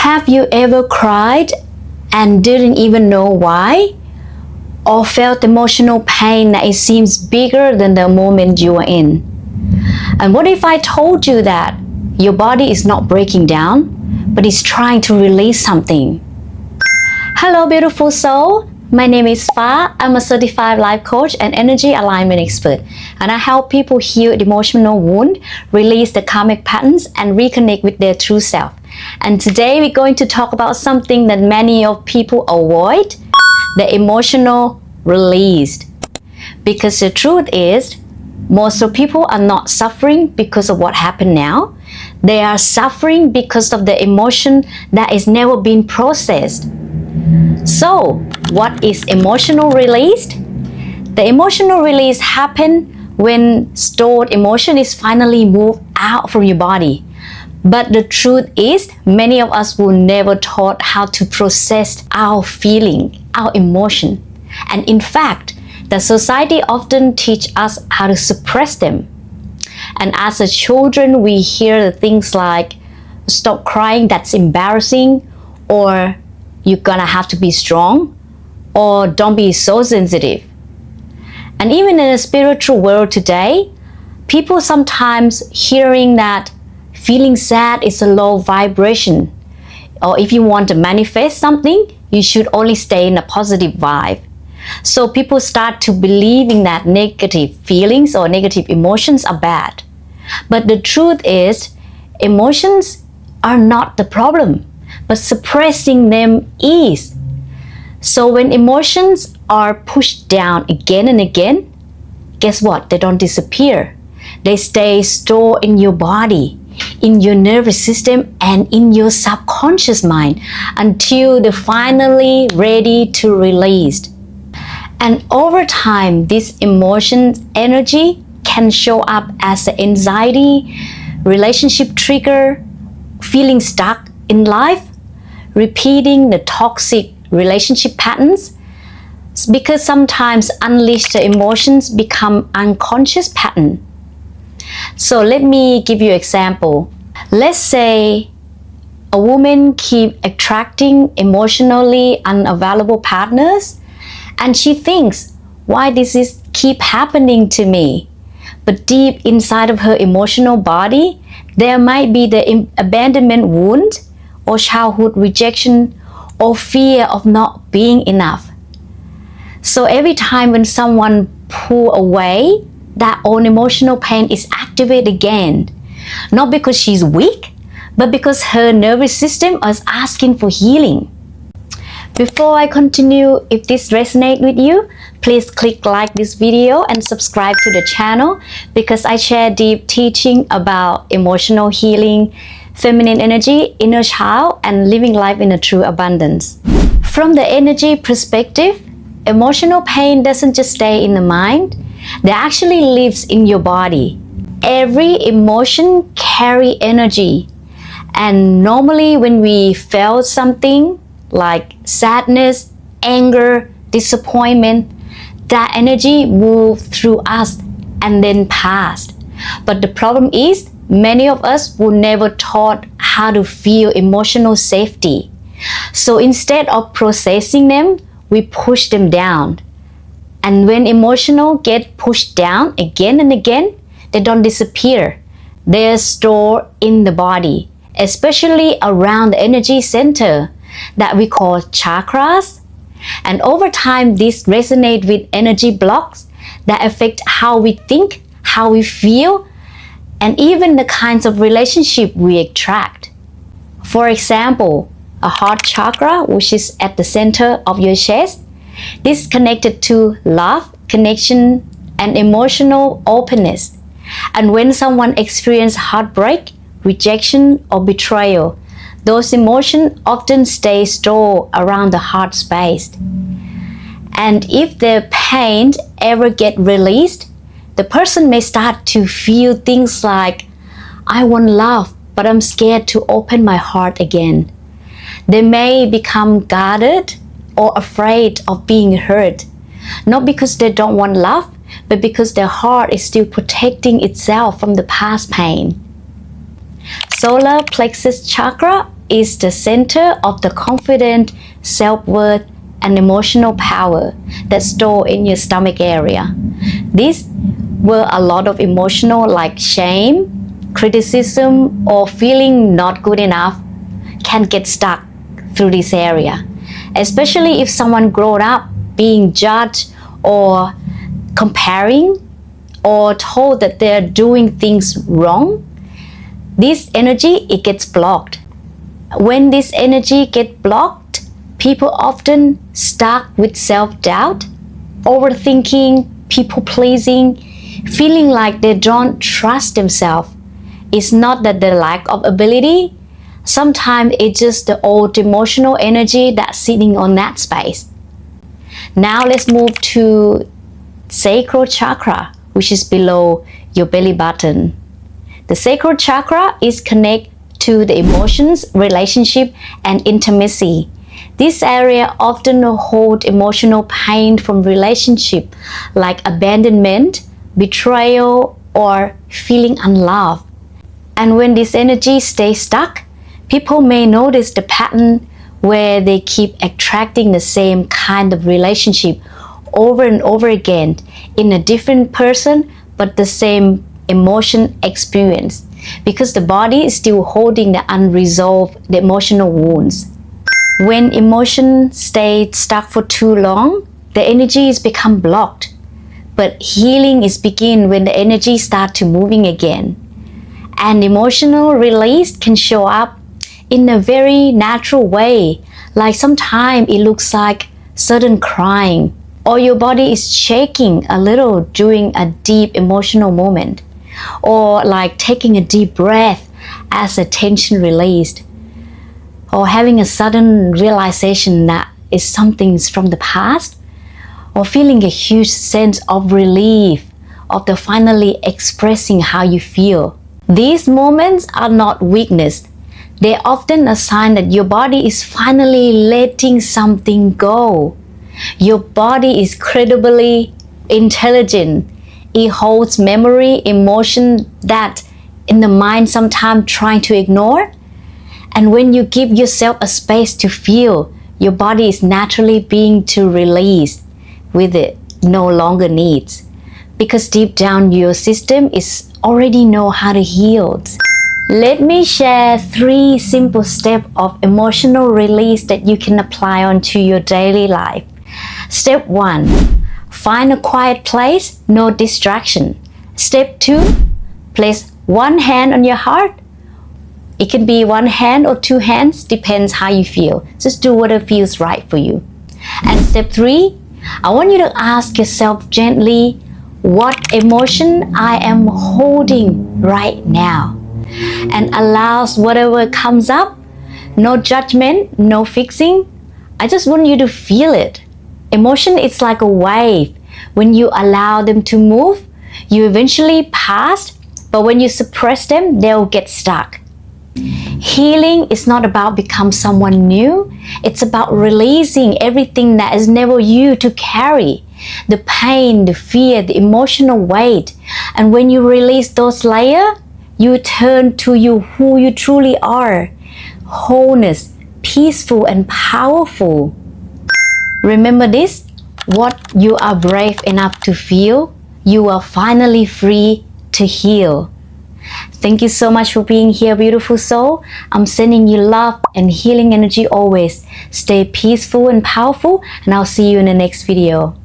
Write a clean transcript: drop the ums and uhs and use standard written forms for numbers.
Have you ever cried and didn't even know why? Or felt emotional pain that it seems bigger than the moment you are in? And what if I told you that your body is not breaking down, but is trying to release something? Hello, beautiful soul. My name is Fa. I'm a certified life coach and energy alignment expert, and I help people heal emotional wounds, release the karmic patterns, and reconnect with their true self. And today we're going to talk about something that many of people avoid: the emotional release. Because the truth is, most of people are not suffering because of what happened now. They are suffering because of the emotion that is never been processed. So, what is emotional release? The emotional release happens when stored emotion is finally moved out from your body. But the truth is, many of us were never taught how to process our feeling, our emotion. And in fact, the society often teach us how to suppress them. And as a children, we hear things like, stop crying, that's embarrassing, or you're gonna have to be strong, or don't be so sensitive. And even in the spiritual world today, people sometimes hearing that feeling sad is a low vibration, or if you want to manifest something, you should only stay in a positive vibe. So people start to believing that negative feelings or negative emotions are bad. But the truth is, emotions are not the problem, but suppressing them is. So when emotions are pushed down again and again, guess what? They don't disappear. They stay stored in your body, in your nervous system, and in your subconscious mind until they're finally ready to release. And over time, this emotion energy can show up as anxiety, relationship trigger, feeling stuck in life, repeating the toxic relationship patterns, because sometimes unleashed emotions become unconscious pattern. So let me give you an example. Let's say a woman keep attracting emotionally unavailable partners, and she thinks, why this is keep happening to me? But deep inside of her emotional body, there might be the abandonment wound, or childhood rejection, or fear of not being enough. So every time when someone pull away, that own emotional pain is activated again. Not because she's weak, but because her nervous system is asking for healing. Before I continue, if this resonates with you, please click like this video and subscribe to the channel, because I share deep teaching about emotional healing, feminine energy, inner child, and living life in a true abundance. From the energy perspective, emotional pain doesn't just stay in the mind, they actually lives in your body. Every emotion carry energy, and normally when we feel something like sadness, anger, disappointment, that energy moves through us and then passed. But the problem is, many of us were never taught how to feel emotional safety. So instead of processing them, we push them down. And when emotional get pushed down again and again, they don't disappear. They're stored in the body, especially around the energy center that we call chakras. And over time, this resonates with energy blocks that affect how we think, how we feel, and even the kinds of relationship we attract. For example, a heart chakra, which is at the center of your chest, this is connected to love, connection, and emotional openness. And when someone experiences heartbreak, rejection, or betrayal, those emotions often stay stored around the heart space. And if the pain ever get released, the person may start to feel things like, I want love, but I'm scared to open my heart again. They may become guarded or afraid of being hurt, not because they don't want love, but because their heart is still protecting itself from the past pain. Solar plexus chakra is the center of the confident self-worth and emotional power that's stored in your stomach area. This where a lot of emotional like shame, criticism, or feeling not good enough can get stuck through this area. Especially if someone grown up being judged or comparing or told that they're doing things wrong, this energy, it gets blocked. When this energy gets blocked, people often stuck with self-doubt, overthinking, people-pleasing, feeling like they don't trust themselves. It's not that they lack of ability. Sometimes it's just the old emotional energy that's sitting on that space. Now let's move to sacral chakra, which is below your belly button. The sacral chakra is connected to the emotions, relationship, and intimacy. This area often holds emotional pain from relationship like abandonment, betrayal, or feeling unloved. And when this energy stays stuck, people may notice the pattern where they keep attracting the same kind of relationship over and over again in a different person, but the same emotion experience, because the body is still holding the unresolved emotional wounds. When emotion stays stuck for too long, the energy is become blocked. But healing is begin when the energy starts to moving again. And emotional release can show up in a very natural way. Like sometimes it looks like sudden crying, or your body is shaking a little during a deep emotional moment, or like taking a deep breath as the tension released, or having a sudden realization that is something from the past, or feeling a huge sense of relief of the finally expressing how you feel. These moments are not weakness. They're often a sign that your body is finally letting something go. Your body is incredibly intelligent. It holds memory, emotion that in the mind sometimes trying to ignore. And when you give yourself a space to feel, your body is naturally being to release with it no longer needs. Because deep down your system is already know how to heal. Let me share 3 simple steps of emotional release that you can apply onto your daily life. Step 1. Find a quiet place, no distraction. Step 2. Place one hand on your heart. It can be one hand or 2 hands, depends how you feel. Just do whatever feels right for you. And step 3, I want you to ask yourself gently, what emotion I am holding right now? And allows whatever comes up, no judgment, no fixing. I just want you to feel it. Emotion is like a wave. When you allow them to move, you eventually pass, but when you suppress them, they'll get stuck. Healing is not about become someone new. It's about releasing everything that is never you to carry. The pain, the fear, the emotional weight. And when you release those layers, you turn to you who you truly are. Wholeness, peaceful and powerful. Remember this, what you are brave enough to feel, you are finally free to heal. Thank you so much for being here, beautiful soul. I'm sending you love and healing energy always. Stay peaceful and powerful, and I'll see you in the next video.